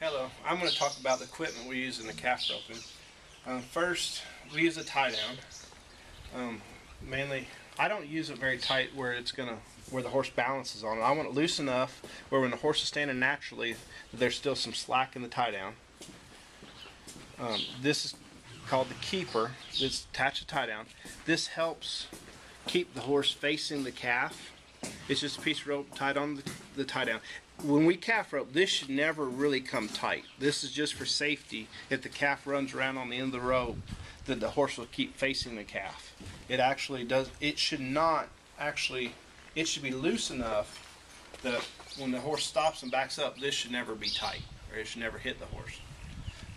Hello, I'm going to talk about the equipment we use in the calf roping. First, we use a tie down. Mainly, I don't use it very tight where where the horse balances on it. I want it loose enough where when the horse is standing naturally, there's still some slack in the tie down. This is called the keeper. It's attached to tie down. This helps keep the horse facing the calf. It's just a piece of rope tied on the tie down. When we calf rope, this should never really come tight. This is just for safety. If the calf runs around on the end of the rope, then the horse will keep facing the calf. It actually does. It should not actually. It should be loose enough that when the horse stops and backs up, this should never be tight, or it should never hit the horse.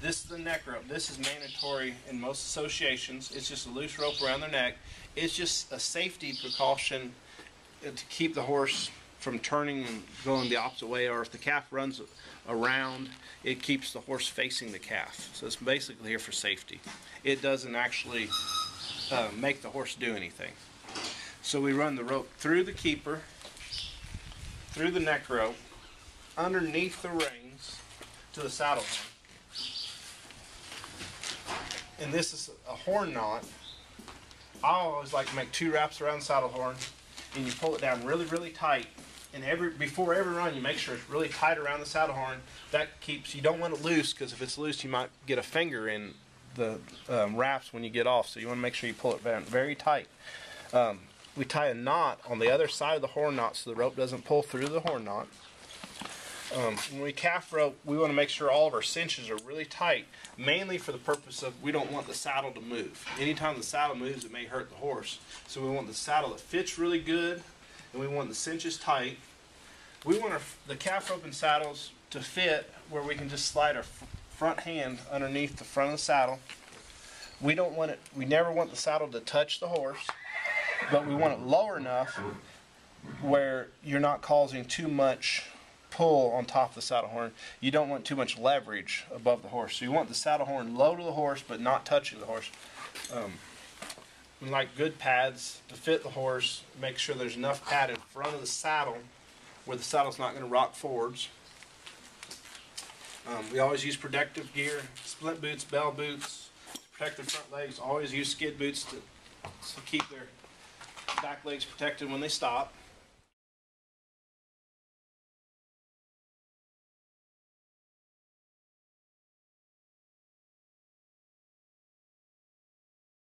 This is the neck rope. This is mandatory in most associations. It's just a loose rope around their neck. It's just a safety precaution to keep the horse from turning and going the opposite way, or if the calf runs around, it keeps the horse facing the calf. So it's basically here for safety. It doesn't actually make the horse do anything. So we run the rope through the keeper, through the neck rope, underneath the reins to the saddle horn. And this is a horn knot. I always like to make 2 wraps around the saddle horn, and you pull it down really, really tight. And before every run, you make sure it's really tight around the saddle horn. That keeps, you don't want it loose, because if it's loose, you might get a finger in the wraps when you get off. So you want to make sure you pull it down very tight. We tie a knot on the other side of the horn knot so the rope doesn't pull through the horn knot. When we calf rope, we want to make sure all of our cinches are really tight, mainly for the purpose of we don't want the saddle to move. Anytime the saddle moves, it may hurt the horse. So we want the saddle that fits really good, and we want the cinches tight. We want the calf rope and saddles to fit where we can just slide our front hand underneath the front of the saddle. We never want the saddle to touch the horse, but we want it low enough where you're not causing too much pull on top of the saddle horn. You don't want too much leverage above the horse. So you want the saddle horn low to the horse, but not touching the horse. We like good pads to fit the horse. Make sure there's enough pad in front of the saddle where the saddle's not going to rock forwards. We always use protective gear, splint boots, bell boots, to protect their front legs. Always use skid boots to keep their back legs protected when they stop.